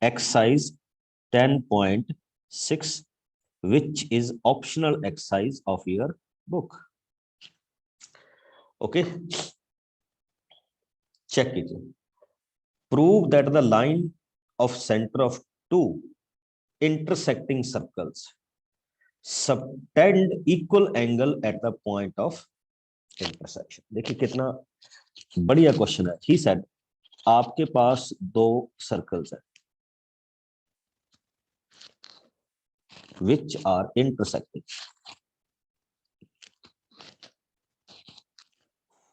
exercise 10.6, which is optional exercise of your book. Okay, check it. Prove that the line of center of two intersecting circles subtend equal angle at the point of intersection. देखिए कितना बढ़िया question है. He said आपके पास दो circles हैं which are intersecting.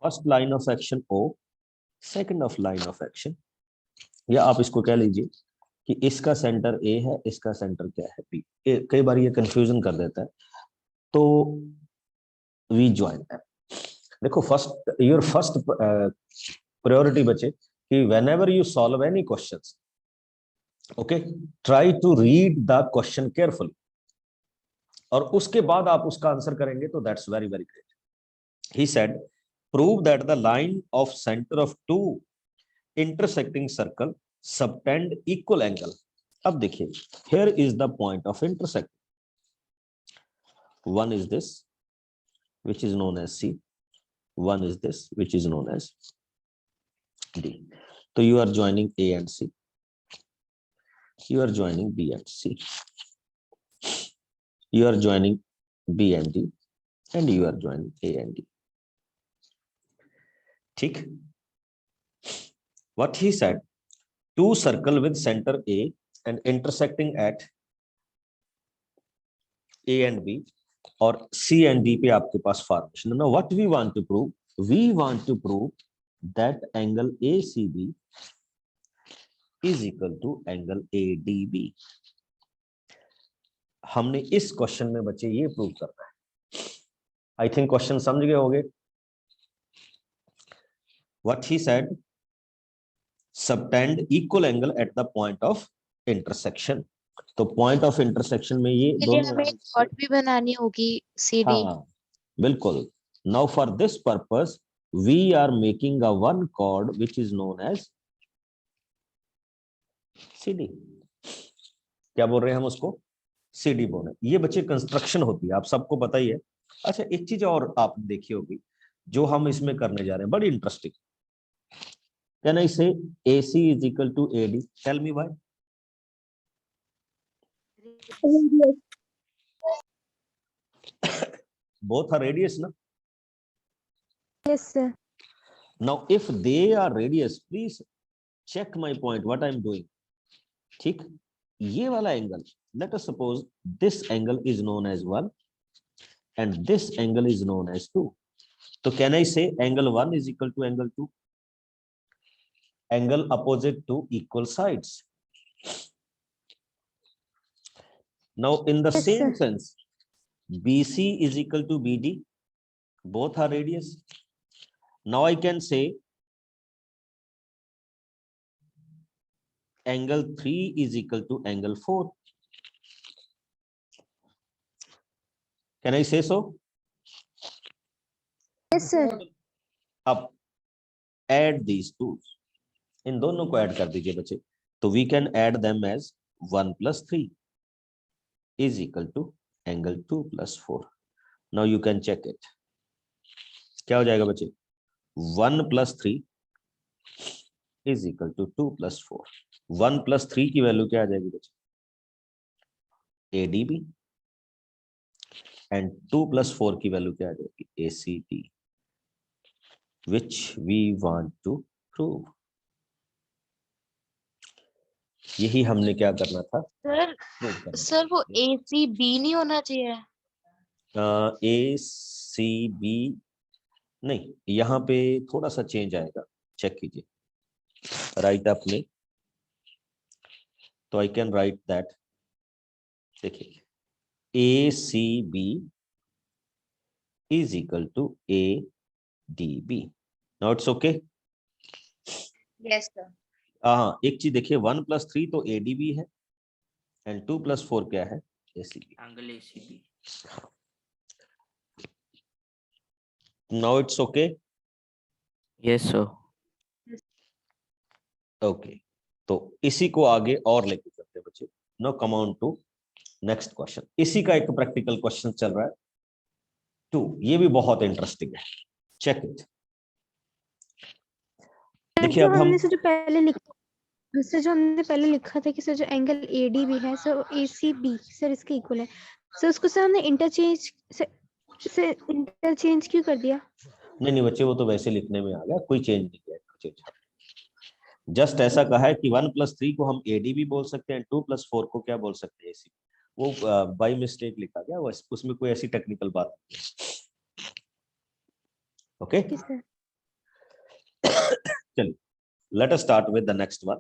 First line of action O, second of line of action, या आप इसको कह लीजिए कि इसका सेंटर A है, इसका सेंटर क्या है B. कई बार ये कंफ्यूजन कर देता है, तो वी ज्वाइन है. देखो योर फर्स्ट प्रायोरिटी बचे कि whenever you solve any questions, okay, try to read the question carefully, और उसके बाद आप उसका आंसर करेंगे तो that's very very great. He said prove that the line of centre of two intersecting circle subtend equal angle. अब देखिए, here is the point of intersect. One is this which is known as C, one is this which is known as D. So you are joining A and C, you are joining B and C, you are joining B and D, and you are joining A and D. ठीक. What he said, two circle with center A and intersecting at A and B और C and D पे आपके पास formation. Now what we want to prove? We want to prove that angle ACB is equal to angle ADB. हमने इस question में बच्चे ये prove करना है. आई थिंक क्वेश्चन समझ गए होंगे. What he said, subtend equal angle at the point of intersection. तो पॉइंट ऑफ इंटरसेक्शन में ये दोनों हमें डॉट भी बनानी होगी CD. हाँ बिल्कुल. Now for this purpose we are making a one chord which is known as CD. क्या बोल रहे हैं हम उसको? CD बोल रहे हैं. ये बच्चे कंस्ट्रक्शन होती है, आप सबको पता ही है. अच्छा, एक चीज और आप देखी होगी जो हम इसमें करने जा रहे हैं, बड़ी interesting. Can I say AC is equal to AD? Tell me why. Both are radius, na? Yes, sir. Now, if they are radius, please check my point. What I'm doing. ठीक. ये वाला angle, let us suppose this angle is known as 1 and this angle is known as 2. So can I say angle 1 is equal to angle 2? Angle opposite to equal sides. Now in the Yes, same sir. sense, BC is equal to BD. Both are radius. Now I can say angle 3 is equal to angle 4. Can I say so? Yes, sir. अब add these two. इन दोनों को add कर दीजिए बच्चे. तो we can add them as 1 plus 3 is equal to angle 2 plus 4. Now you can check it. क्या हो जाएगा बच्चे? 1 plus 3 is equal to 2 plus 4. 1 plus 3 की वैल्यू क्या आ जाएगी बच्चे? ADB. And 2 plus 4 की वैल्यू क्या आ जाएगी? ACD. Which we want to prove. यही हमने क्या करना था? सर वो ACB नहीं होना चाहिए. ACB नहीं, यहाँ पे थोड़ा सा चेंज आएगा, चेक कीजिए. राइट अपने, तो आई कैन राइट दैट. देखिए, ACB is equal to ADB. Now it's okay. Yes, sir. हाँ, एक चीज देखिए, 1 plus 3 तो ADB है एंड 2 plus 4 क्या है? ACB. Angle ACB. Now it's okay. Yes, sir. Okay. तो इसी को आगे और लेके चलते हैं बच्चे। No come on to next question. इसी का एक प्रैक्टिकल क्वेश्चन चल रहा है 2, ये भी बहुत इंटरेस्टिंग है, चेक इट। देखिए जो अब हम हमने से जो पहले लिखा सर, जो हमने पहले लिखा था कि सर जो एंगल एडी भी है सर ACB सर इसके इक्वल है सर, उसको सर हमने इंटरचेंज से इंटरचेंज क्यों कर दिया? नहीं बच्चे, वो तो वैसे लिखने में आ गया, कोई चेंज नहीं किया, चेंज जस्ट ऐसा कहा है कि 1+3 को हम AD भी बोल सकते हैं, 2+4 को क्या बोल सकते हैं AC। वो बाय मिस्टेक लिखा गया, वो उसमें कोई ऐसी टेक्निकल बात नहीं। ओके चलिए, late us start with the next one.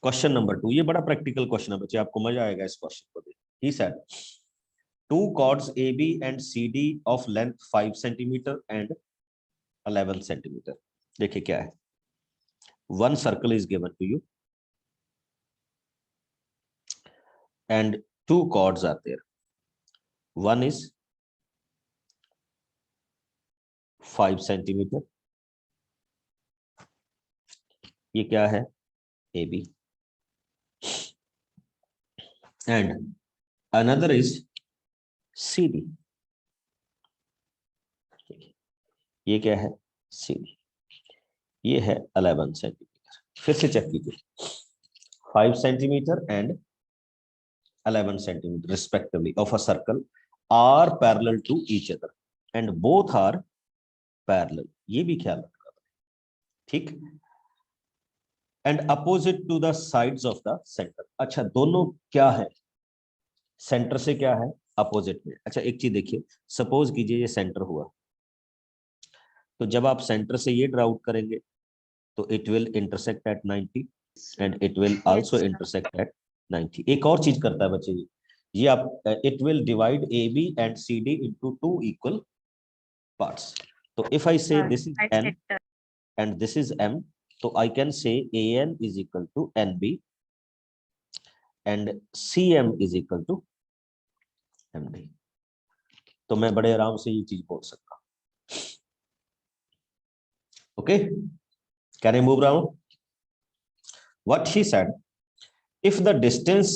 Question number 2, ये बड़ा प्रैक्टिकल क्वेश्चन है बच्चे, आपको मजा आएगा इस क्वेश्चन को देख। He said 2 chords AB and CD of length 5 centimeter and 11 centimeter। देखिए क्या है, one circle is given to you and 2 chords are there, one is 5 centimeter, ये क्या है AB, and another is CD, ये क्या है CD, ये है 11 सेंटीमीटर। फिर से चेक कीजिए, 5 centimetre and 11 centimeter respectively of a circle are parallel to each other and both are parallel, ये भी ख्याल रखना, ठीक। and opposite to the sides of the center। अच्छा, दोनों क्या है, सेंटर से क्या है अपोजिट में। अच्छा एक चीज देखिए, सपोज कीजिए ये सेंटर हुआ, तो जब आप सेंटर से ये ड्रा आउट करेंगे तो it will intersect at 90 and it will also intersect at 90। एक और चीज करता है बच्चे, ये आप it will divide AB and CD into 2 equal parts. तो if I say this is N and this is M, तो I can say AN is equal to NB and CM is equal to MD। तो मैं बड़े आराम से ये चीज बोल सकता हूं। Okay, can I move round? What he said, if the distance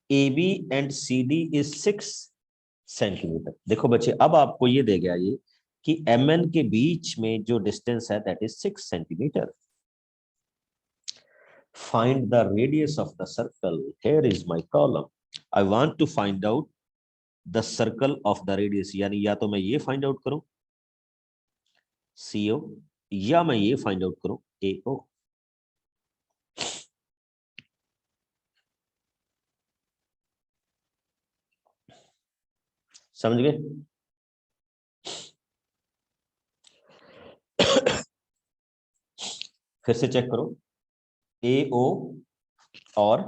AB and CD is 6 centimetre. देखो बच्चे, अब आपको ये दे गया ये कि MN के बीच में जो डिस्टेंस है that is 6 centimetre. Find the radius of the circle, here is my column. I want to find out the circle of the radius, यानी या तो मैं ये फाइंड आउट करूं CO, या मैं ये फाइंड आउट करूं AO। समझ गए? फिर से चेक करो, AO और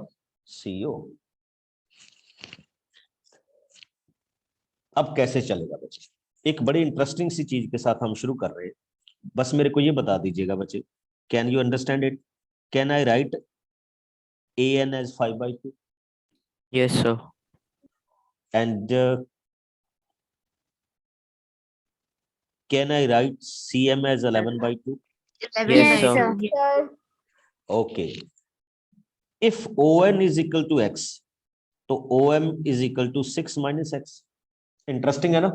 CO। अब कैसे चलेगा बच्चे, एक बड़ी इंटरेस्टिंग सी चीज के साथ हम शुरू कर रहे हैं, बस मेरे को ये बता दीजिएगा बच्चे, can you understand it? Can I right AN as 5/2? Yes, sir. And can I write CM as 11/2? Yes, sir. Okay. If ON is equal to X, तो OM is equal to 6 minus X. Interesting है ना?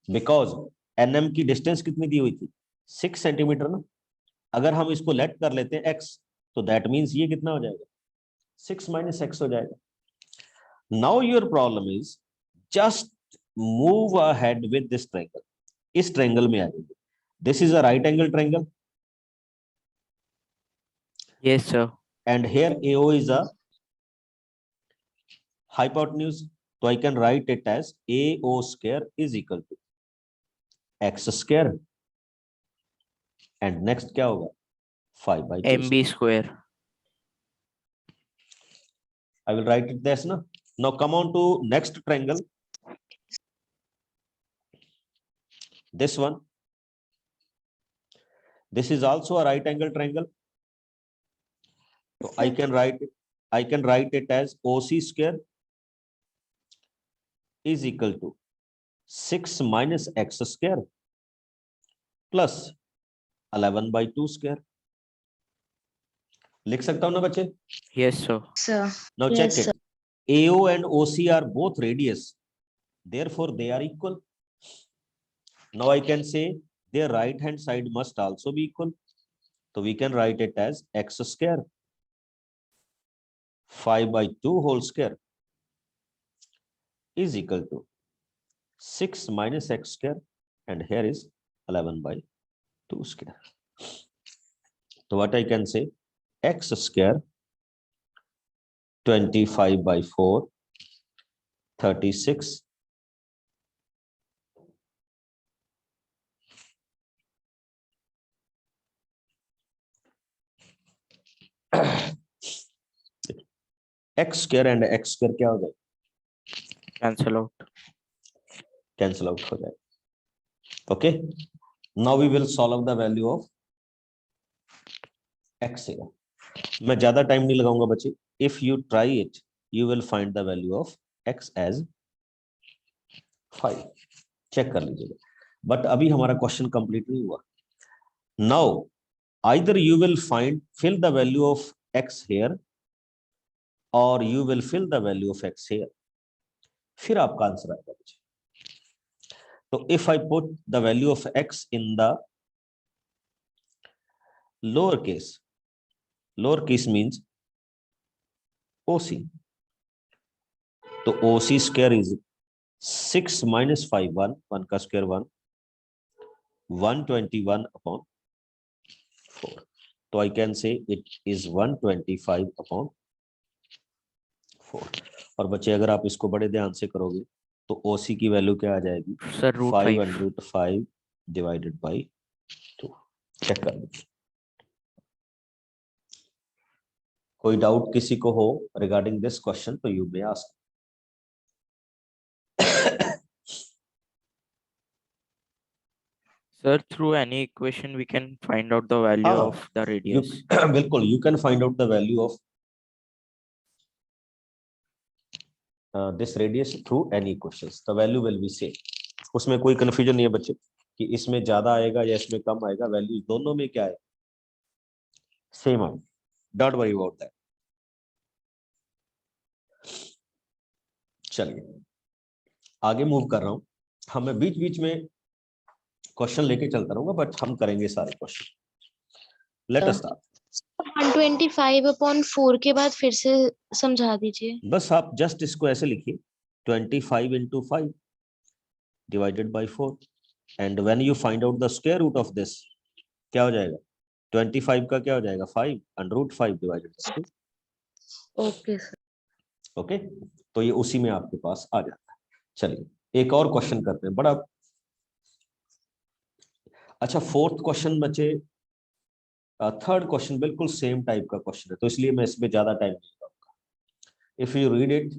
Because NM की distance कितनी दी हुई थी 6 centimetre ना, अगर हम इसको लेट कर लेते हैं X, तो दैट मीन्स ये कितना हो जाएगा 6 minus X हो जाएगा। Now your problem is just move ahead with this triangle। इस ट्रायंगल में आ जाइए, this is a right angle triangle Yes, sir. and here AO is a hypotenuse, so I can write it as AO square is equal to X square and next क्या होगा 5/2। MB square. I will write it this na. Now come on to next triangle, this one, this is also a right angle triangle, so I can write it as OC square is equal to 6 minus X square plus 11/2 square. लिख सकता हूं ना बच्चे? Yes, sir. sir. Now check Yes, it. sir. AO and OC are both radius, therefore they are equal. Now I can say their right hand side must also be equal. So we can write it as x square 5/2 whole square is equal to 6 minus x square, and here is 11/2 square. So what I can say, x square 25/4 36 x square and x square क्या हो जाए? Cancel out. Cancel out हो जाए. Okay, now we will solve the value of x here. मैं ज्यादा time नहीं लगाऊंगा बच्चे. If you try it, you will find the value of x as 5. Check कर लीजिएगा. बट अभी हमारा क्वेश्चन कंप्लीट नहीं हुआ. Now either you will fill the value of x here or you will fill the value of x here. फिर आपका answer आएगा बच्चे. So if I put the value of x in the lowercase means OC. तो OC square is 6 minus 5 1 का square 121 upon 4. तो I can say it is 125 upon 4. और बच्चे अगर आप इसको बड़े ध्यान से करोगे तो OC की वैल्यू क्या आ जाएगी? Sir, root 5. 5 divided by 2. Check कर लीजिए. कोई डाउट किसी को हो रिगार्डिंग दिस क्वेश्चन तो you may ask. Sir, through any equation we can find out the value हाँ, of the radius. बिल्कुल you can find out the value of this radius through any equations. The value will be same. उसमें कोई confusion नहीं है बच्चे कि इसमें ज्यादा आएगा या इसमें कम आएगा. वैल्यू दोनों में क्या है? सेम है. Don't worry about that. चलिए आगे मूव कर रहा हूं. हमें बीच बीच में क्वेश्चन लेके चलता रहूंगा बट हम करेंगे सारे क्वेश्चन. Late us start. 125/4 के बाद फिर से समझा दीजिए. बस आप जस्ट इसको ऐसे लिखिए 25 into 5 divided by 4 and when you find out the square root of this क्या हो जाएगा? 25 का क्या हो जाएगा? 5 and root 5 divided by 2. Okay sir. Okay, तो ये उसी में आपके पास आ जाता है. चलिए एक और क्वेश्चन करते हैं. बड़ा अच्छा. फोर्थ क्वेश्चन बचे. थर्ड क्वेश्चन बिल्कुल सेम टाइप का क्वेश्चन है तो इसलिए मैं इसमें ज्यादा टाइम नहीं लगाऊंगा. इफ यू रीड इट,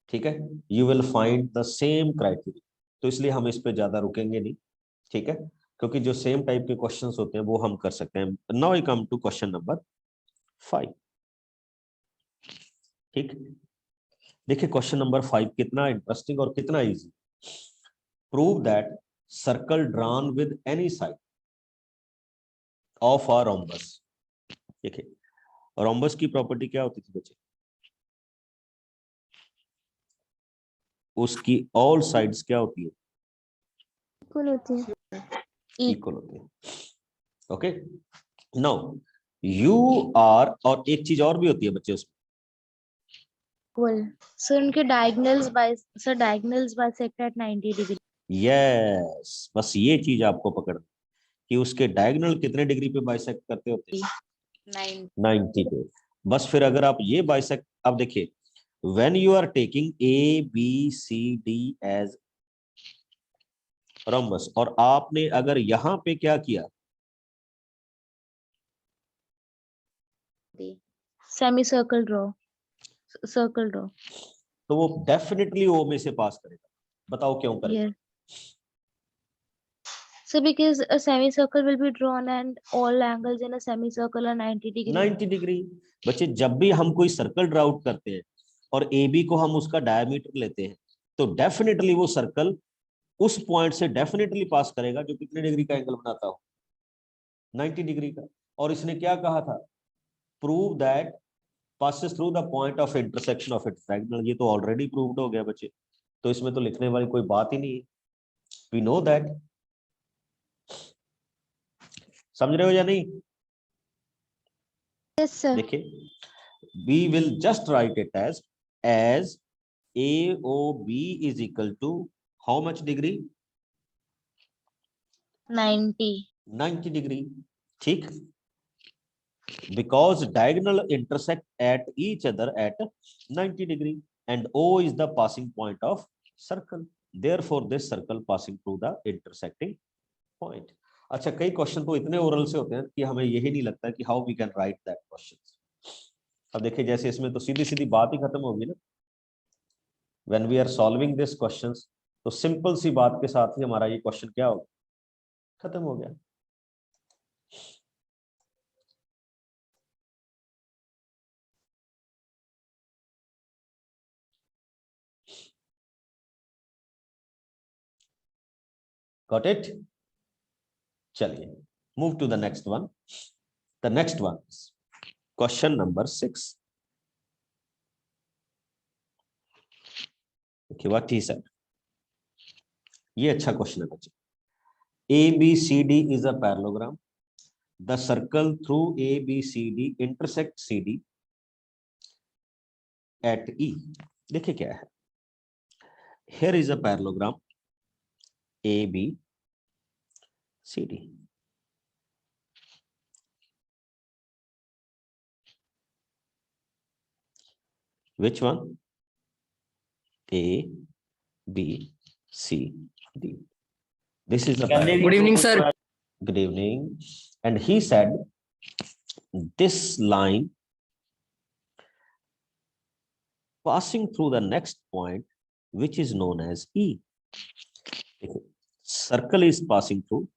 ठीक है, you will find the same criteria. तो इसलिए हम इस पे ज्यादा रुकेंगे नहीं. ठीक है, क्योंकि जो सेम टाइप के क्वेश्चंस होते हैं वो हम कर सकते हैं. Now I come to question number 5. ठीक, देखिए क्वेश्चन नंबर 5 कितना इंटरेस्टिंग और कितना easy. Prove that circle drawn with any side of a rhombus. देखिए रोम्बस की प्रॉपर्टी क्या होती थी बच्चे? उसकी ऑल साइड्स क्या होती है? इक्वल होती है. इक्वल होती है. ओके, नाउ यू आर, और एक चीज और भी होती है बच्चे उसमें. इक्वल. सर उनके diagonals bisect at 90 degree. Yes, बस ये चीज आपको पकड़ना कि उसके डायगोनल कितने डिग्री पे बाइसेक्ट करते होते हैं? 90 पे. बस फिर अगर आप ये बाइसेक्ट, अब देखिए when you are taking A B C D as rhombus और आपने अगर यहां पे क्या किया? Semi circle draw. तो वो डेफिनेटली O में से पास करेगा. बताओ क्यों करेगा? Yes. So because a semicircle will be drawn and all angles in a semicircle are 90 degree. 90 degree. बच्चे जब भी हम कोई सर्कल ड्रा आउट करते हैं और AB को हम उसका डायमीटर लेते हैं तो डेफिनेटली वो सर्कल उस पॉइंट से डेफिनेटली पास करेगा जो कितने डिग्री का एंगल बनाता हो, 90 डिग्री का। और इसने क्या कहा था, prove that passes through the point of intersection of its diagonal। ये तो ऑलरेडी प्रूव्ड हो गया बच्चे, तो इसमें तो लिखने वाली कोई बात ही नहीं है, वी नो दैट। समझ रहे हो या नहीं? Yes sir. देखिए, we will just write it as AOB is equal to how much degree? 90. 90 degree, ठीक। Because diagonal intersect at each other at 90 degree and O is the passing point of circle, therefore this circle passing through the intersecting point। अच्छा, कई question तो इतने oral से होते हैं कि हमें यही नहीं लगता कि how we can write that question. अब देखिए, जैसे इसमें तो सीधी सीधी बात ही खत्म होगी ना, when we are solving this questions, तो सिंपल सी बात के साथ ही हमारा ये क्वेश्चन क्या होगा, खत्म हो गया। Got it? चलिए, move to the next one. The next one is question number 6. Okay, what he said. ये अच्छा क्वेश्चन है बच्चे। ABCD is a parallelogram. The circle through ABCD intersect CD at E. देखिए क्या है, here is a parallelogram ABCD. Which one? A, B, C, D. This is a parallel. Good evening, sir. Good evening. And he said, this line passing through the next point, which is known as E. Circle is passing through.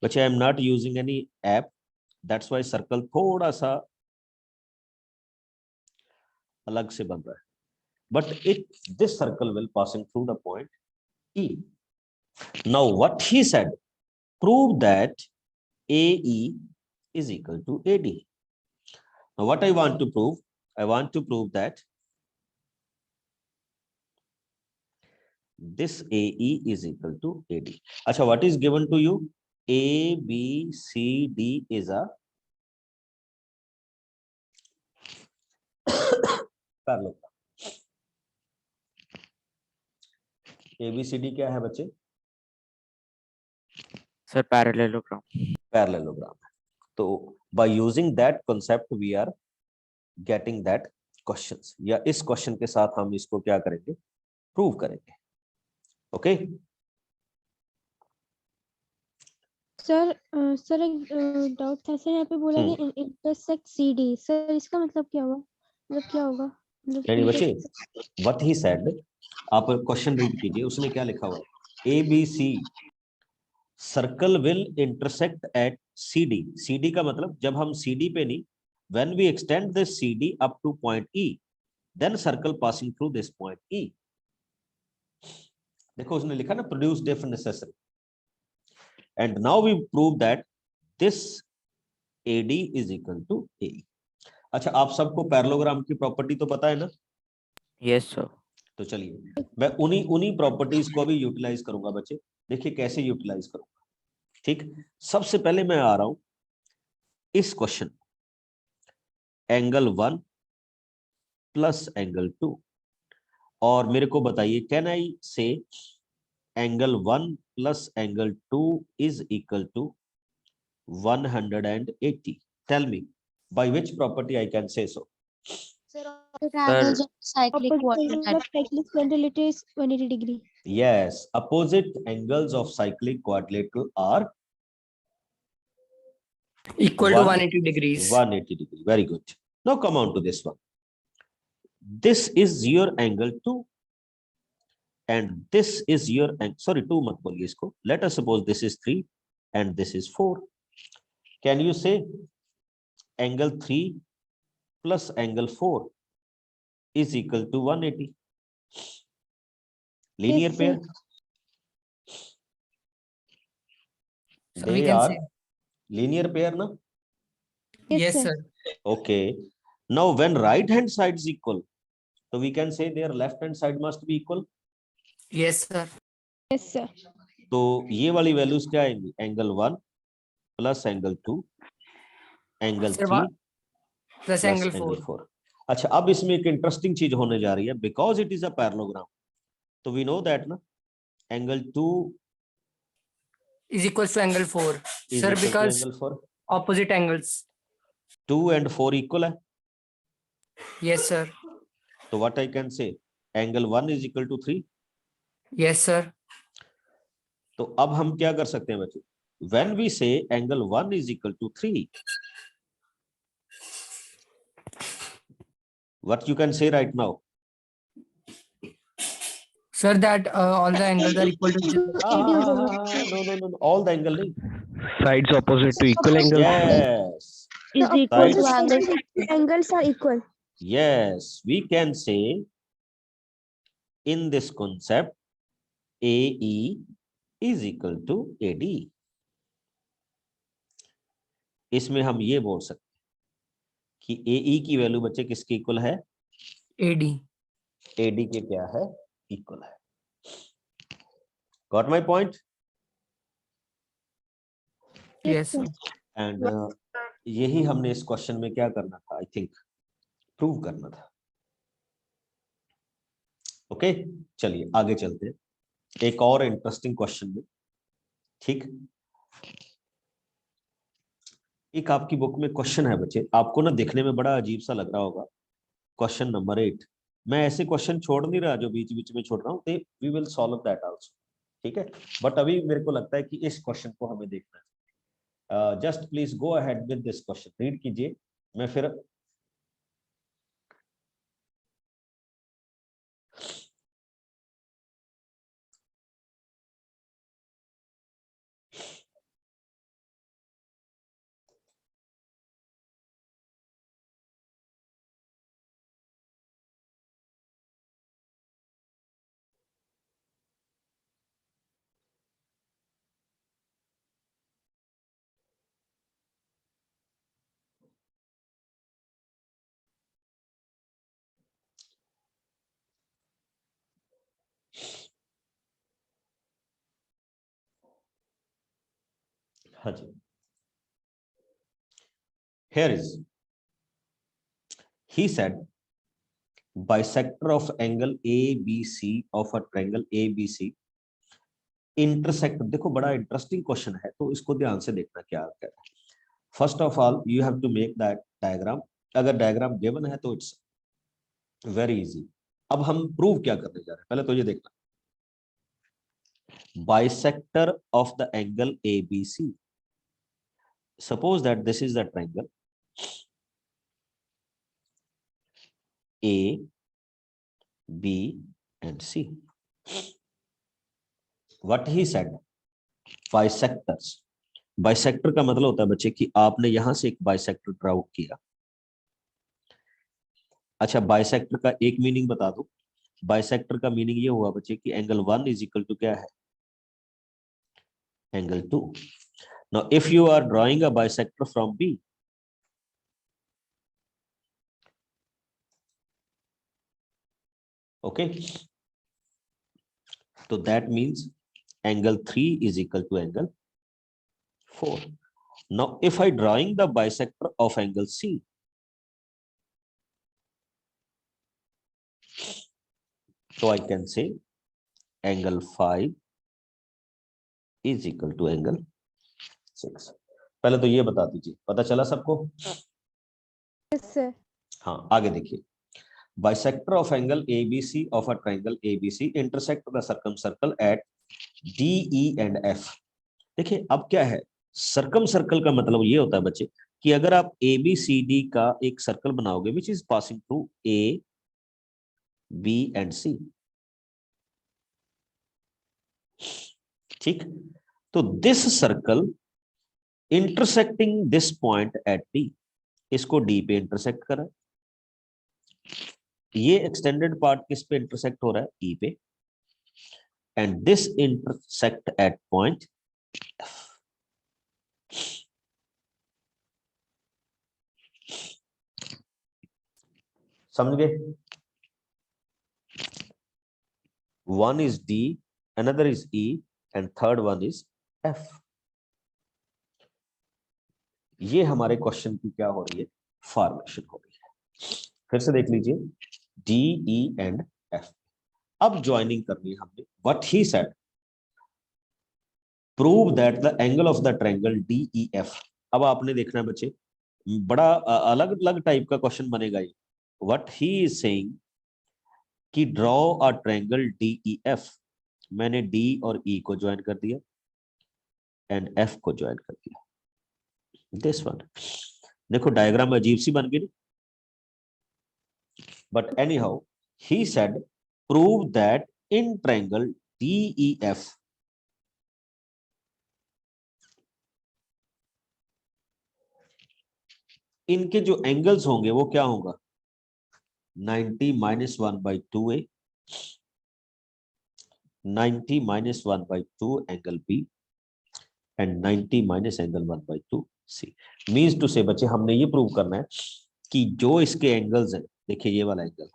But I am not using any app. That's why circle थोड़ा सा अलग से बन रहा है. But this circle will passing through the point E. Now what he said, prove that AE is equal to AD. Now what I want to prove, I want to prove that this AE is equal to AD. Acha, what is given to you? A, B, C, D is a parallelogram. ABCD क्या है बच्चे? Sir, parallelogram. Parallelogram. तो by using that concept we are getting that questions, या इस question के साथ हम इसको क्या करेंगे, प्रूव करेंगे. ओके सर सर एक डाउट था सर, यहाँ पे बोला कि इंटरसेक्ट CD, सर इसका मतलब क्या हुआ, मतलब क्या होगा, मतलब यानी बच्चे intersect- व्हाट ही सेड, आप क्वेश्चन रीड कीजिए, उसने क्या लिखा हुआ है, ABC circle will intersect eight CD. CD का मतलब जब हम CD पे नहीं, when we extend this CD up to point E, then circle passing through this point E. देखो उसने लिखा ना, produce if necessary, and now we prove that this AD is equal to AE. अच्छा, आप सबको parallelogram की property तो पता है ना? Yes, sir. तो चलिए मैं उन्हीं प्रॉपर्टीज को भी यूटिलाइज करूंगा बच्चे. देखिए कैसे यूटिलाइज करूंगा. ठीक, सबसे पहले मैं आ रहा हूं इस क्वेश्चन, एंगल 1 प्लस एंगल 2, और मेरे को बताइए, can I say angle 1 plus angle 2 is equal to 180. Tell me by which property I can say so. Angles of cyclic Opposite angle of quadrant. cyclic quadrilateral is 180 degree. Yes, opposite angles of cyclic quadrilateral are Equal to 180 degrees. 180 degree. Very good. Now come on to this one. This is your angle 2 and this is your sorry 2 mat boliye isko. Let us suppose this is 3 and this is 4. Can you say angle 3 plus angle 4 is equal to 180? linear Yes, pair, sir. So they we can are say linear pair na. Yes, yes, sir. sir. Okay, now when right hand side is equal, so we can say their left hand side must be equal. Yes, sir. Yes, sir. तो ये वाली values क्या आएंगी, angle 1 plus angle 2 angle Sir, 3 plus plus angle angle 4. 4। अच्छा, अब इसमें एक interesting चीज होने जा रही है, because it is a parallelogram, तो वी नो दैट ना angle 2 Is equals to angle 4. Is Sir, equal to because angle 4, opposite angles. 2 and 4 equal है, Yes, sir. तो what I can say angle 1 is equal to 3। Yes, sir. तो अब हम क्या कर सकते हैं बच्चे, when we say angle 1 is equal to 3, what you can say right now. Sir, that all the angles are equal to each other. AD हो जाएगा. No no no, all the angle नहीं, Sides opposite to equal Opposite angles. yes Is The equal to opposite angle. sides of angles are equal. yes, we can say in this concept AE is equal to AD। इसमें हम ये बोल सकते हैं कि AE की value बच्चे किसके इक्वल है, AD. AD के क्या है, इक्वल है। Got my point. Yes, sir. And यही हमने इस क्वेश्चन में क्या करना था, आई थिंक प्रूव करना था। ओके चलिए आगे चलते हैं एक और इंटरेस्टिंग क्वेश्चन में। ठीक, एक आपकी बुक में क्वेश्चन है बच्चे, आपको ना देखने में बड़ा अजीब सा लग रहा होगा, क्वेश्चन नंबर 8। मैं ऐसे क्वेश्चन छोड़ नहीं रहा जो बीच बीच में छोड़ रहा हूँ, we will solve that also, ठीक है। बट अभी मेरे को लगता है कि इस क्वेश्चन को हमें देखना है। Just please go ahead with this question, read कीजिए, मैं फिर हाँ जी, here is he said bisector of angle ABC of a triangle ABC intersect। देखो बड़ा इंटरेस्टिंग क्वेश्चन है, तो इसको ध्यान से देखना क्या है। First of all you have to make that diagram, अगर डायग्राम गिवन है तो इट्स वेरी इजी। अब हम प्रूव क्या करने जा रहे हैं, पहले तो ये देखना, bisector of the angle ABC, suppose that this is the triangle A, B and C। What he said, bisectors, bisector का मतलब होता है बच्चे कि आपने यहां से एक बाइसेक्टर ड्रा आउट किया। अच्छा, बाइसेक्टर का एक मीनिंग बता दूं, बाइसेक्टर का मीनिंग ये हुआ बच्चे कि एंगल 1 इज इक्वल टू क्या है, angle 2। Now if you are drawing a bisector from B, okay, तो that means angle 3 is equal to angle 4। Now if I drawing the bisector of angle C, so I can say angle 5 is equal to angle 6। पहले तो ये बता दीजिए, पता चला सबको। Yes, sir. हाँ आगे देखिए, bisector of angle ABC of a triangle ABC intersect the circumcircle at DE and F। देखिए अब क्या है, सर्कम सर्कल का मतलब ये होता है बच्चे कि अगर आप ABCD का एक सर्कल बनाओगे which is passing through A, B and C, ठीक, तो this circle intersecting this point at D, इसको D पे इंटरसेक्ट करा, ये एक्सटेंडेड पार्ट किस पे इंटरसेक्ट हो रहा है, E पे। and this intersect at point F. समझ गए? One is D, another is E, and third one is F. ये हमारे क्वेश्चन की क्या हो रही है? फॉर्मेशन हो रही है। फिर से देख लीजिए, D, E and F। अब ज्वाइनिंग करनी है हमने। What he said, prove that the angle of the triangle DEF। अब आपने देखना है बच्चे, बड़ा अलग अलग टाइप का क्वेश्चन बनेगा ये। What he is saying कि ड्रॉ अ ट्रायंगल DEF, मैंने D और E को ज्वाइन कर दिया एंड F को ज्वाइन कर दिया। दिस वन, देखो डायग्राम अजीब सी बन गई, but any how he said prove that in triangle DEF इनके जो एंगल्स होंगे वो क्या होगा? 90 - 1/2A, 90 - 1/2 angle B and 90 - angle 1/2 C। Means to say बच्चे हमने ये प्रूव करना है कि जो इसके एंगल्स हैं, देखिए ये वाला एंगल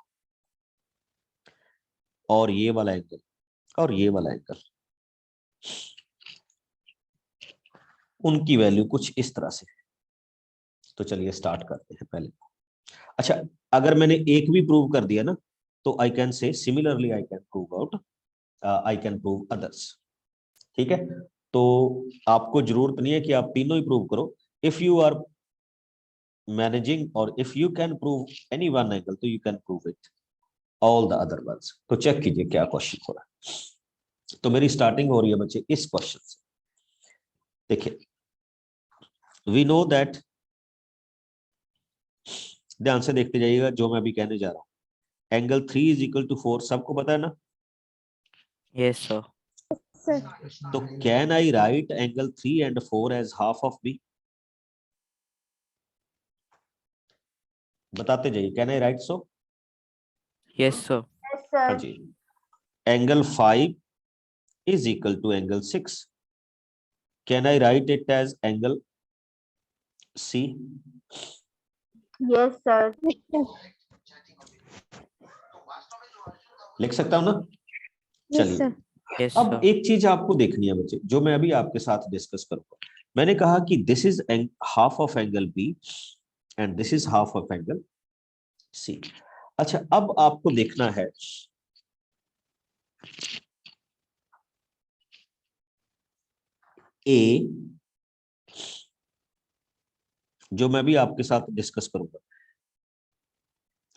और ये वाला एंगल और ये वाला एंगल, उनकी वैल्यू कुछ इस तरह से। तो चलिए स्टार्ट करते हैं पहले। अच्छा, अगर मैंने एक भी प्रूव कर दिया ना, तो आई कैन से similarly I can prove out, I can prove others. ठीक है, तो आपको जरूरत नहीं है कि आप तीनों ही प्रूव करो। इफ यू आर मैनेजिंग और if you can prove any one angle, तो you can prove it all the other ones. तो चेक कीजिए क्या क्वेश्चन हो रहा है। तो मेरी स्टार्टिंग हो रही है बच्चे इस क्वेश्चन से। देखिए, वी नो दैट, ध्यान से देखते जाइएगा जो मैं अभी कहने जा रहा हूं। एंगल 3 = 4 सबको पता है ना? Yes, sir. सर तो can I write angle 3 and 4 as half of B? बताते जाइए, can I write so? Yes, sir. हाँ जी। Angle 5 = angle 6, can I write it as angle C? Yes, sir. लिख सकता हूं ना? यस चलिए, सर। Yes, अब sir. एक चीज आपको देखनी है बच्चे, जो मैं अभी आपके साथ डिस्कस करूंगा। मैंने कहा कि this is half of angle B and this is half of angle C. अच्छा, अब आपको देखना है ए, जो मैं भी आपके साथ डिस्कस करूंगा।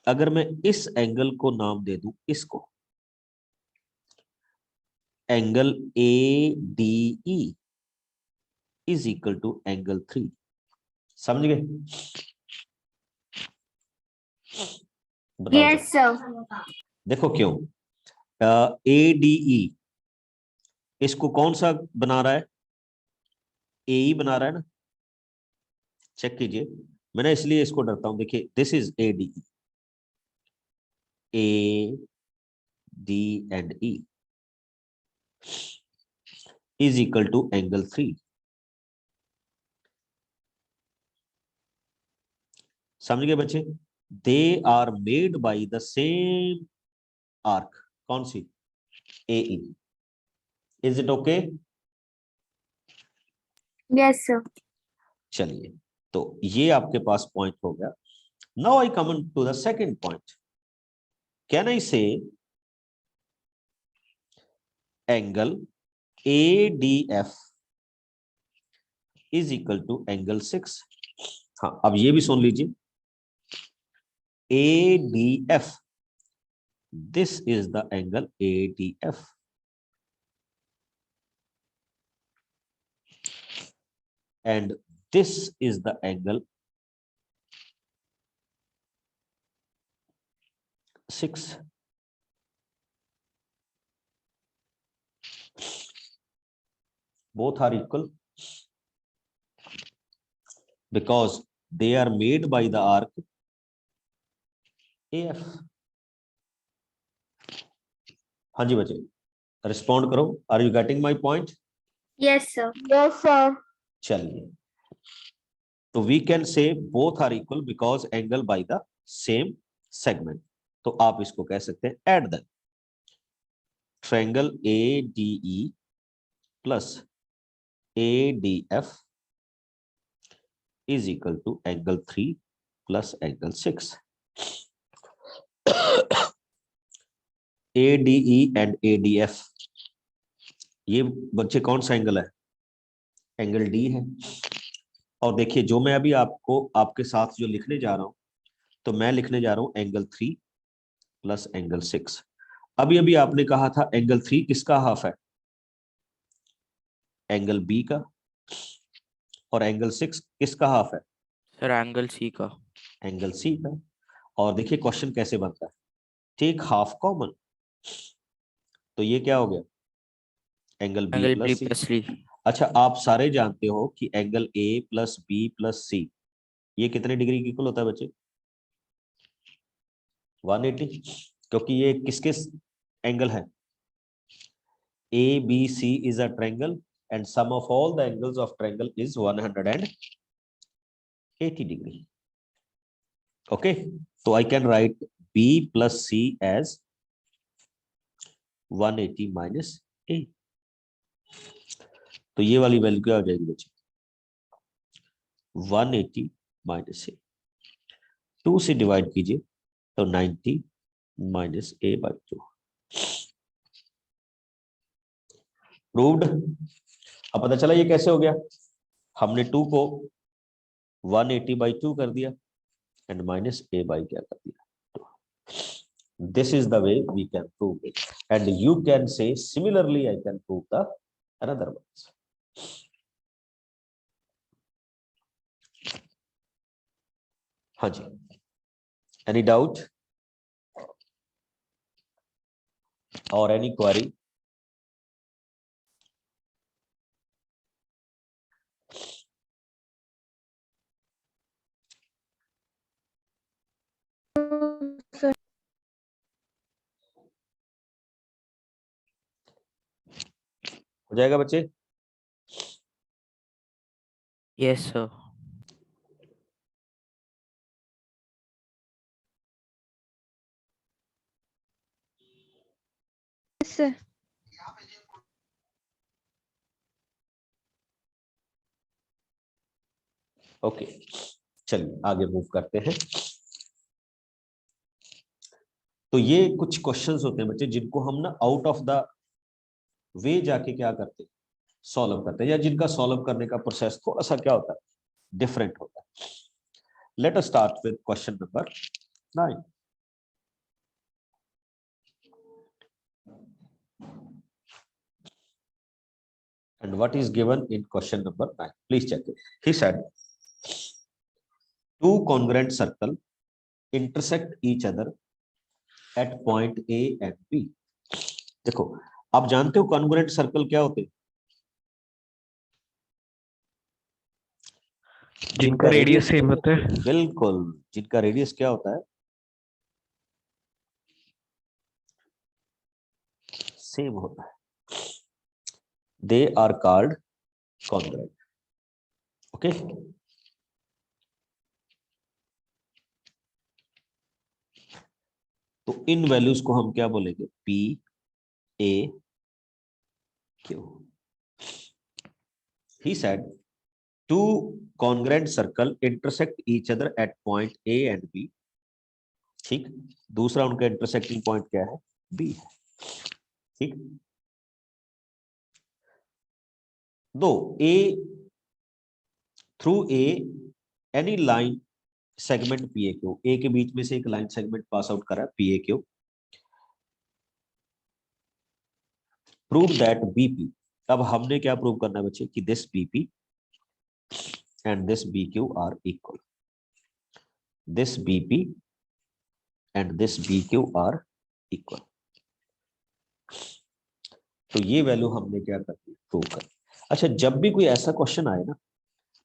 अगर मैं इस एंगल को नाम दे दूं, इसको एंगल ADE = एंगल 3, समझ गए? बताओ Yes, जरा। sir. देखो क्यों, ADE इसको कौन सा बना रहा है? AE बना रहा है ना? चेक कीजिए, मैंने इसलिए इसको डरता हूं। देखिए, this is ADE, AD and E = angle 3। समझ गए बच्चे? They are made by the same arc. कौन सी? AE। Is it okay? Yes, sir. चलिए, तो ये आपके पास पॉइंट हो गया। Now I come to the second point. Can I say angle ADF = angle 6? हाँ, अब ये भी सुन लीजिए, ADF, this is the angle ADF, and this is the angle 6. Both are equal because they are made by the arc AF. हाँ जी बच्चे, respond करो, are you getting my point? Yes, sir. Yes, sir. चलिए, तो we can say both are equal because angle by the same segment. तो आप इसको कह सकते हैं at the triangle ADE plus ADF is equal to angle 3 plus angle 6. ADE and ADF, ये बच्चे कौन सा एंगल है? एंगल D है। और देखिए जो मैं अभी आपको आपके साथ जो लिखने जा रहा हूं, तो मैं लिखने जा रहा हूं एंगल 3 प्लस एंगल 6। अभी अभी आपने कहा था एंगल 3 किसका हाफ है? एंगल B का। और एंगल 6 किसका हाफ है? सर एंगल सी का। एंगल C का। और देखिए क्वेश्चन कैसे बनता है, टेक हाफ कॉमन, तो ये क्या हो गया? Angle B angle plus B C. Plus C. अच्छा, आप सारे जानते हो कि angle A plus B plus C ये कितने डिग्री की इक्वल होता है बच्चे? 180, क्योंकि ये किसके एंगल है? ABC is a triangle and sum of all the angles of triangle is 180 degree. Okay, so I can write B plus C as 180 minus A. तो ये वाली वैल्यू क्या हो जाएगी बच्चे? 180 माइनस A। 2 से डिवाइड कीजिए तो 90 माइनस A बाई 2। प्रूव्ड। अब पता चला ये कैसे हो गया? हमने 2 को 180 बाई 2 कर दिया एंड माइनस A बाई क्या कर दिया? This is the way we can prove it, and you can say similarly I can prove the another ones. हाँ जी, any doubt or any query? Sir, हो जाएगा बच्चे? Yes sir. yes, sir. Okay, चलिए आगे move करते हैं। तो ये कुछ क्वेश्चंस होते हैं बच्चे जिनको हम ना आउट ऑफ द वे जाके क्या करते हैं, सॉल्व करते हैं, या जिनका सॉल्व करने का प्रोसेस थोड़ा सा क्या होता है, डिफरेंट होता है। Late us start with question number 9। And what is given in question number 9? Please check it. He said, two congruent circle intersect each other at point A and B. देखो, आप जानते हो congruent circle क्या होते हैं? जिनका radius same होता है। बिल्कुल, जिनका रेडियस क्या होता है? सेम होता है। They are called congruent. Okay. तो इन वैल्यूज को हम क्या बोलेंगे? P, A, Q. He said two congruent circle intersect each other at point A and B. ठीक, दूसरा उनका इंटरसेक्टिंग पॉइंट क्या है? B है। ठीक, दो A through A any line segment PAQ, A के बीच में से एक लाइन सेगमेंट पास आउट करा PAQ, प्रूव दैट BP। अब हमने क्या प्रूव करना है बच्चे कि this BP and this BQ are equal, this BP and this BQ are equal. तो ये वैल्यू हमने क्या करनी है? प्रूव कर। अच्छा, जब भी कोई ऐसा क्वेश्चन आए ना,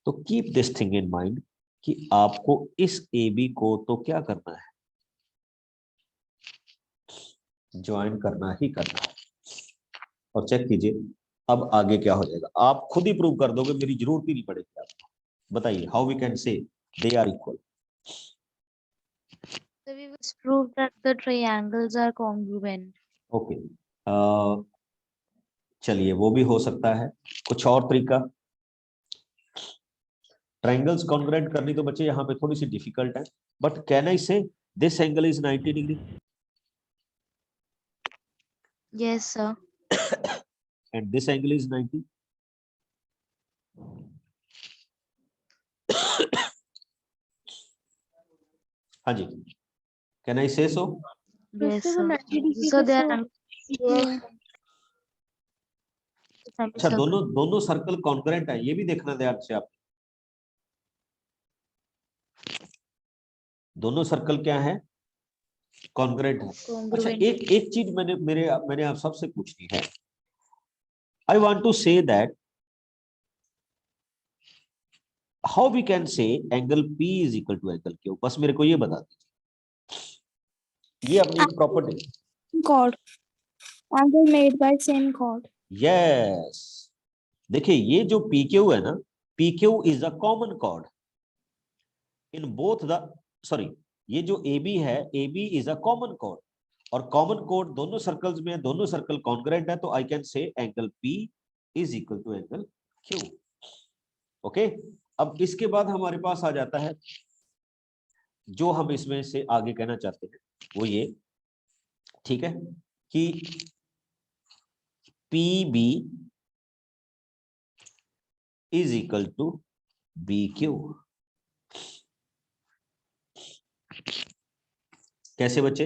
तो keep this thing in mind कि आपको इस AB को तो क्या करना है? ज्वाइन करना ही करना है। और चेक कीजिए अब आगे क्या हो जाएगा। आप खुद ही प्रूव कर दोगे, मेरी जरूरत ही नहीं पड़ेगी आपको। बताइए how we can say they are equal. So we must prove that the triangles are congruent. Okay, चलिए वो भी हो सकता है। कुछ और तरीका, ट्रायंगल्स कॉन्ग्रुएंट करनी तो बच्चे यहाँ पे थोड़ी सी डिफिकल्ट है, but can I say this angle is 90 degree Yes, sir. and this angle is 90? हाँ जी, can I say so? Yes, उससे वो sir. 90 डिग्री So के they से are ये अच्छा, semicircle. दोनों सर्कल कॉन्ग्रुएंट है, ये भी देखना ध्यान से आप। दोनों सर्कल क्या है? कॉन्ग्रुएंट है। अच्छा, Congruent. एक चीज मैंने आप सबसे पूछनी है। I want to say that how we can say angle P is equal to angle Q। बस मेरे को ये बता दीजिए, ये अपनी एक property. chord. Angle made by same chord. Yes, देखिए ये जो PQ है ना, PQ is a common chord in both the, sorry, ये जो AB है, AB is a common chord, और कॉमन कॉर्ड दोनों सर्कल्स में, दोनों सर्कल कॉन्ग्रुएंट है, तो I can say angle P is equal to angle Q। Okay, अब इसके बाद हमारे पास आ जाता है जो हम इसमें से आगे कहना चाहते हैं, वो ये, ठीक है, कि PB is equal to BQ। कैसे बच्चे?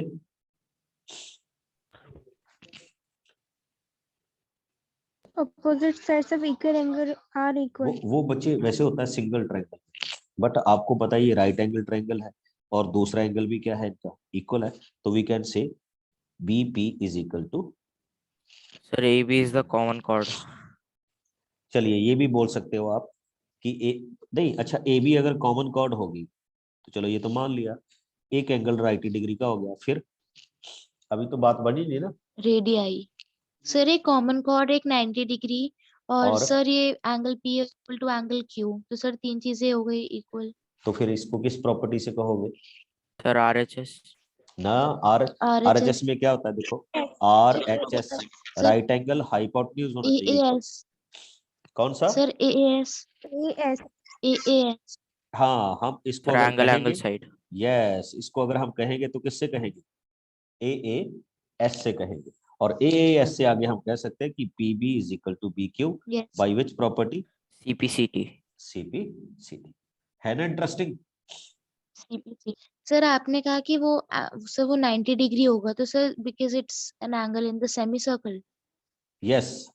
opposite sides of equal angle are equal. वो बच्चे वैसे होता है सिंगल ट्रायंगल, बट आपको पता है ये राइट एंगल ट्रायंगल है और दूसरा एंगल भी क्या है इनका, इक्वल है, तो we can say BP is equal to, Sir, AB is the common chord. चलिए ये भी बोल सकते हो आप कि नहीं, अच्छा AB अगर कॉमन कॉर्ड होगी तो चलो ये तो मान लिया, एक एंगल 90 डिग्री का हो गया, फिर अभी तो बात बनी नहीं ना। Radii. सर एक कॉमन कॉर्ड, एक 90 डिग्री, और सर ये angle P equal to angle Q, तो सर तीन चीजें हो गई इक्वल। तो फिर इसको किस प्रॉपर्टी से कहोगे? Sir, RHS. ना, RHS में क्या होता है, देखो RHS राइट एंगल हाइपोटेन्यूज होना चाहिए। AAS. कौन सा? Sir AAS. AS AAS. हाँ, हम इसको अगर Triangle कहेंगे, angle side. यस, इसको अगर हम कहेंगे तो किससे कहेंगे? AAS से कहेंगे, और AAS से आगे हम कह सकते हैं कि PB is equal to BQ Yes. By which property? CPCT. CPCT। है ना इंटरेस्टिंग? CPC. सर आपने कहा कि वो सर वो 90 डिग्री होगा, तो sir because it's an angle in the semi circle. Yes,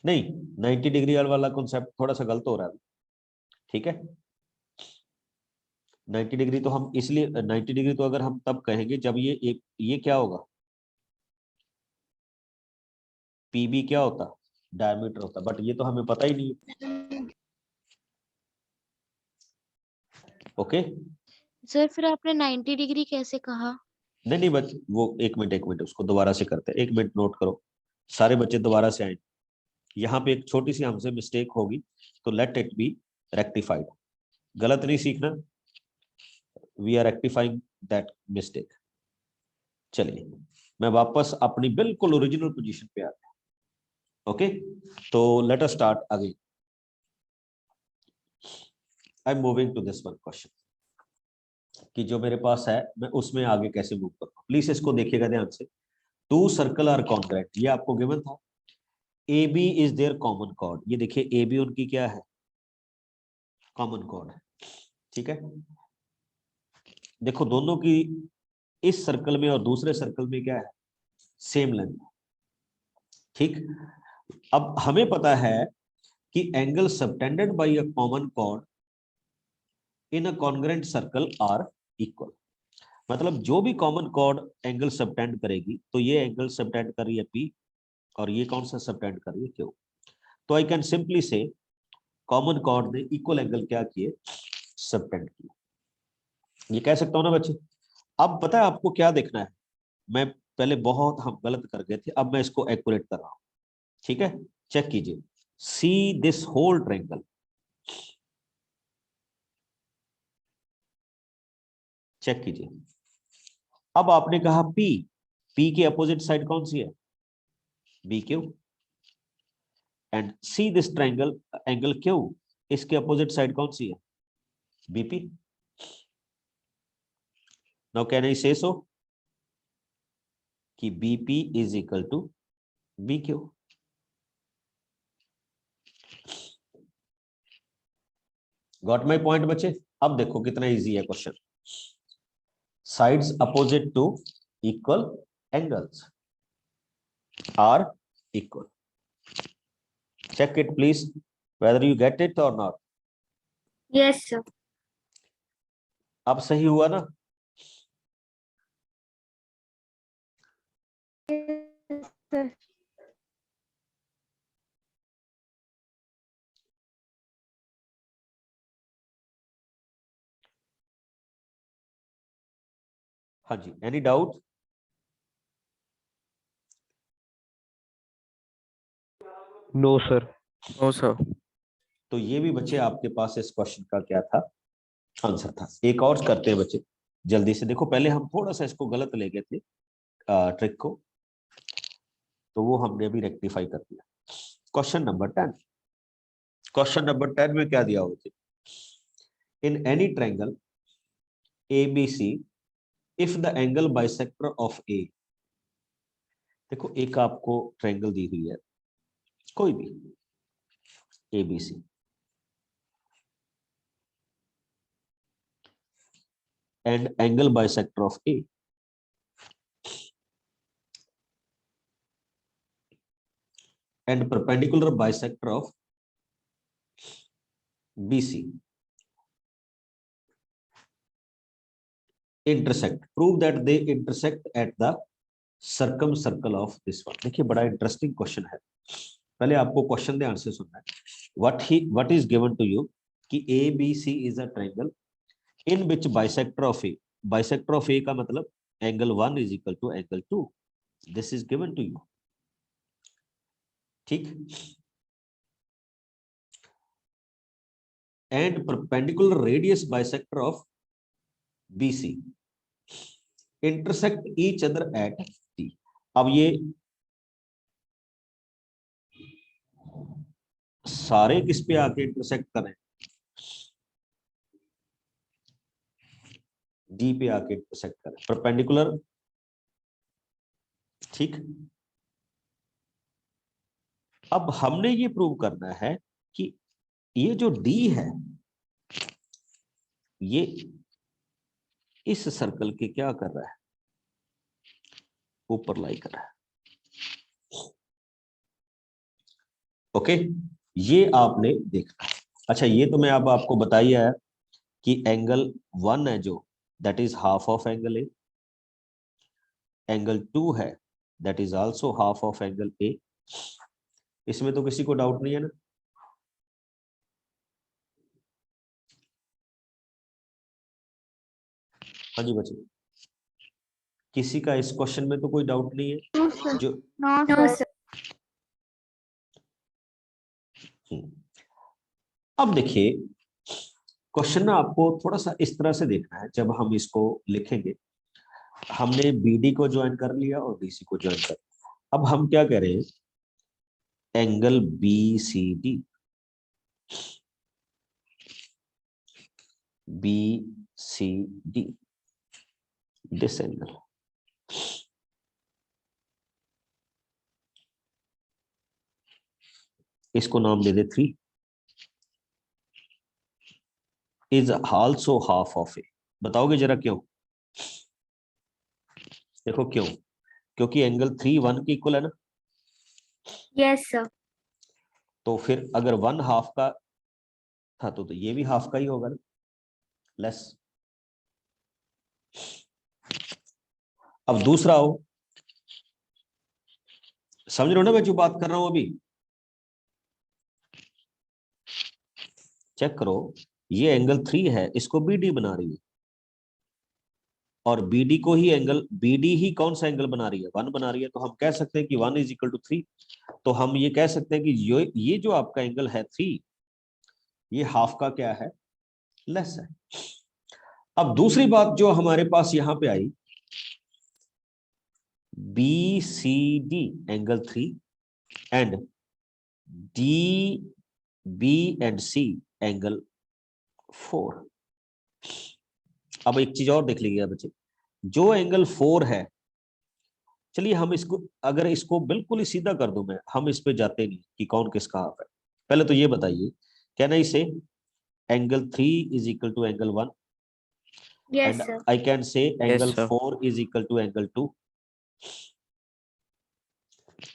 नहीं 90 डिग्री वाला कॉन्सेप्ट थोड़ा सा गलत हो रहा है, ठीक है। 90 डिग्री तो हम इसलिए 90 डिग्री तो अगर हम तब कहेंगे जब ये क्या होगा, PB क्या होता, डायमीटर होता, बट ये तो हमें पता ही नहीं। ओके, सर फिर आपने 90 डिग्री कैसे कहा? नहीं बच, वो एक मिनट उसको दोबारा से करते हैं, 1 मिनट नोट करो, सारे बच्चे दोबारा से आए। यहाँ पे एक छोटी सी हमसे मिस्टेक होगी, तो लेट इट बी रेक्टिफाइड। गलत नहीं सीखना, we are rectifying that mistake. चलिए मैं वापस अपनी बिल्कुल ओरिजिनल पोजीशन पे आता हूं। ओके, तो let us start again. I am moving to this one question, कि जो मेरे पास है मैं उसमें आगे कैसे मूव करूँ। प्लीज इसको देखिएगा ध्यान से। टू सर्कल आर कॉन्ग्रुएंट, ये आपको गिवन था। AB is their common chord, ये देखिए AB उनकी क्या है, कॉमन कॉर्ड है, ठीक है। देखो दोनों की इस सर्कल में और दूसरे सर्कल में क्या है, सेम लेंथ, ठीक। अब हमें पता है कि angle subtended by a common chord in a congruent circle are equal. मतलब जो भी कॉमन कॉर्ड एंगल सबटेंड करेगी, तो ये एंगल सबटेंड कर रही है P, और ये कौन सा सबटेंड कर रही है Q। तो आई कैन सिंपली से कॉमन कॉर्ड ने इक्वल एंगल क्या किए, सबटेंड किए, ये कह सकता हूं ना बच्चे। अब पता है आपको क्या देखना है, मैं पहले बहुत हम गलत कर गए थे, अब मैं इसको एक्यूरेट कर रहा हूं, ठीक है। चेक कीजिए, see this whole triangle, check कीजिए। अब आपने कहा पी, पी की अपोजिट साइड कौन सी है, B Q, and see this triangle, angle Q, इसके अपोजिट साइड कौन सी है, BP. Now can I say so कि BP is equal to B Q. Got my point बच्चे। अब देखो कितना इजी है question. Sides opposite to equal angles are equal. Check it please whether you get it or not. Yes, sir. अब सही हुआ ना? Yes, sir. हाँ जी, any doubt? No sir. No, sir. तो ये भी बच्चे आपके पास इस क्वेश्चन का क्या था, आंसर था। एक और करते हैं बच्चे जल्दी से। देखो पहले हम थोड़ा सा इसको गलत ले गए थे ट्रिक को, तो वो हमने अभी रेक्टिफाई कर दिया। क्वेश्चन नंबर 10, क्वेश्चन नंबर 10 में क्या दिया होता है, in any triangle ABC if the angle bisector of A. देखो एक आपको ट्रायंगल दी हुई है कोई भी ABC, and angle bisector of A, and perpendicular bisector of BC intersect, prove that they intersect at the circumcircle of this one। देखिए बड़ा interesting question है, पहले आपको क्वेश्चन दे आंसर सुनना है। what is given to you कि ABC is a triangle in which bisector of A, bisector of A का मतलब angle 1 is equal to angle 2, this is given to you, ठीक। and perpendicular radius bisector of BC intersect each other at T। अब ये सारे किस पे आके intersect करें, डी पे आके इंटरसेक्ट करें, परपेंडिकुलर, ठीक। अब हमने ये प्रूव करना है कि ये जो डी है ये इस सर्कल के क्या कर रहा है, ऊपर लाई कर रहा है। ओके, ये आपने देखना है। अच्छा ये तो मैं अब आपको बताइए कि एंगल 1 है जो, that is half of angle A, angle 2 है that is also half of angle A. इसमें तो किसी को डाउट नहीं है ना? हाँ जी बच्चे, किसी का इस क्वेश्चन में तो कोई डाउट नहीं है? No, sir. जो No, sir. अब देखिए क्वेश्चन ना आपको थोड़ा सा इस तरह से देखना है। जब हम इसको लिखेंगे, हमने BD को ज्वाइन कर लिया और BC को ज्वाइन कर लिया। अब हम क्या कह रहे हैं, angle BCD, BCD this angle, इसको नाम दे दे 3, इज आल्सो हाफ ऑफ ए। बताओगे जरा क्यों? देखो क्यों, क्योंकि एंगल 3 1 के इक्वल है ना, Yes, sir. तो फिर अगर 1 हाफ का था तो ये भी हाफ का ही होगा ना, लेस। अब दूसरा हो, समझ रहे हो ना मैं जो बात कर रहा हूं अभी? चेक करो, ये एंगल 3 है, इसको BD बना रही है, और BD को ही एंगल, BD ही कौन सा एंगल बना रही है, 1 बना रही है, तो हम कह सकते हैं कि 1 = 3। तो हम ये कह सकते हैं कि ये जो आपका एंगल है 3, ये हाफ का क्या है, लेस है। अब दूसरी बात जो हमारे पास यहां पे आई, BCD angle 3 and DB and C angle 4। अब एक चीज और देख लीजिएगा बच्चे, जो एंगल 4 है, चलिए हम इसको, अगर इसको बिल्कुल ही सीधा कर दूं मैं, हम इस पे जाते नहीं कि कौन किसका हाफ है। पहले तो ये बताइए, can I say angle 3 = angle 1 Yes, and sir. I can say angle sir. 4 = angle 2।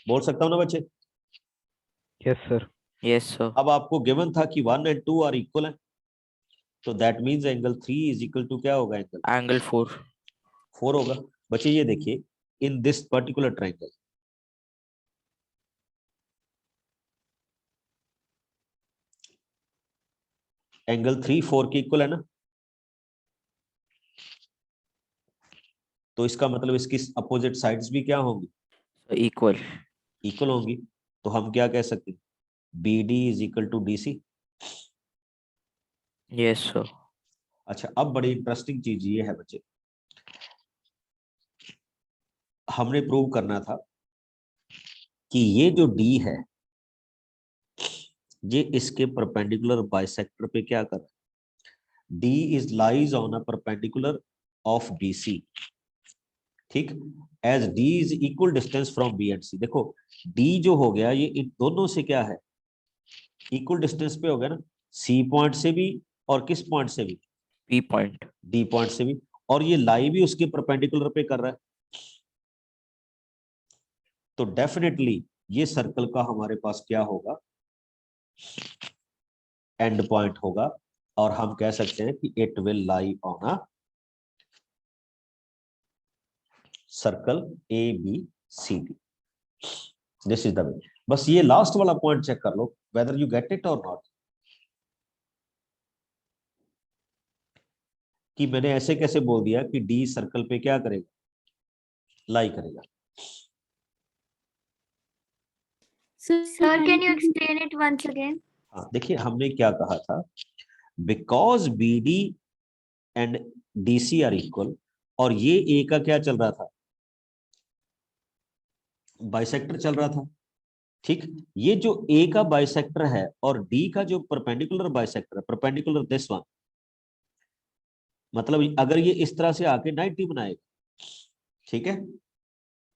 बोल सकता हूं ना बच्चे? Yes, sir. Yes, sir. अब आपको गिवन था कि 1 and 2 आर इक्वल है, तो दैट मींस एंगल 3 = क्या होगा, एंगल Angle 4. 4 होगा। बच्चे ये देखिए, in this particular triangle, angle 3 4 के इक्वल है ना, तो इसका मतलब इसकी अपोजिट साइड्स भी क्या होंगी, So equal. इक्वल होंगी। तो हम क्या कह सकते हैं, BD = DC। Yes, sir. अच्छा, अब बड़ी इंटरेस्टिंग चीज ये है बच्चे, हमने प्रूव करना था कि ये जो D है, ये इसके परपेंडिकुलर बाइसेक्टर पे क्या कर रहा है, D is lies on a perpendicular of BC, ठीक, as D is equal distance from B and C। देखो D जो हो गया, ये इन दोनों से क्या है, इक्वल डिस्टेंस पे हो गया ना, C पॉइंट से भी और किस पॉइंट से भी, P point. D पॉइंट से भी, और ये लाई भी उसके परपेंडिकुलर पे कर रहा है। तो डेफिनेटली ये सर्कल का हमारे पास क्या होगा, एंड पॉइंट होगा, और हम कह सकते हैं कि it will lie on a circle ABCD। This is the way. बस ये लास्ट वाला पॉइंट चेक कर लो, वेदर यू गेट इट और नॉट, कि मैंने ऐसे कैसे बोल दिया कि D सर्कल पे क्या करेगा, लाई करेगा। Sir, can you explain it once again? हाँ, देखिए हमने क्या कहा था, because BD and DC are equal, और ये A का क्या चल रहा था, बाइसेक्टर चल रहा था, ठीक। ये जो A का बाइसेक्टर है और D का जो परपेंडिकुलर बाइसेक्टर है, परपेंडिकुलर दिस वन, मतलब अगर ये इस तरह से आके 90 बनाएगा, ठीक है,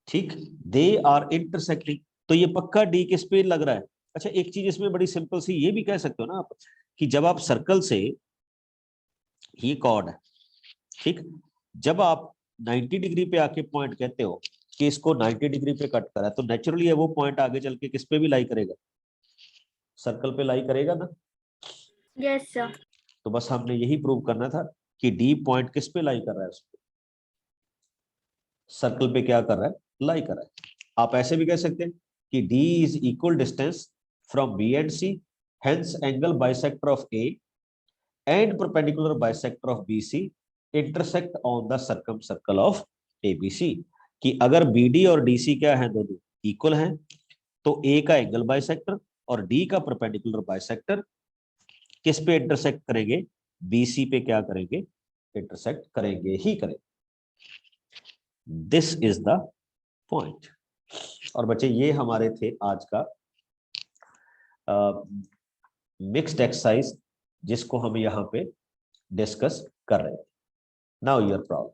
ठीक, दे आर इंटरसेक्टिंग, तो ये पक्का D किस पे लग रहा है। अच्छा, एक चीज इसमें बड़ी सिंपल सी ये भी कह सकते हो ना आप, कि जब आप सर्कल से, ये कॉर्ड है, ठीक, जब आप 90 डिग्री पे आके पॉइंट कहते हो कि इसको 90 डिग्री पे कट करा, तो नेचुरली है वो पॉइंट आगे चल के किस पे भी लाई करेगा, सर्कल पे लाई करेगा ना। Yes, sir. तो बस हमने यही प्रूव करना था कि D पॉइंट किस पे लाई कर रहा है, उसको सर्कल पे क्या कर रहा है, लाई कर रहा है। आप ऐसे भी कह सकते हैं कि D is equal distance from B and C, hence angle bisector of A and perpendicular bisector of BC intersect on the circumcircle of ABC। कि अगर BD और DC क्या है, दोनों इक्वल हैं, तो A का एंगल बाइसेक्टर और D का परपेंडिकुलर बाइसेक्टर किस पे इंटरसेक्ट करेंगे, BC पे क्या करेंगे, इंटरसेक्ट करेंगे ही करेंगे। This is the point. और बच्चे ये हमारे थे आज का मिक्स्ड एक्सरसाइज, जिसको हम यहाँ पे डिस्कस कर रहे थे। Now your problem.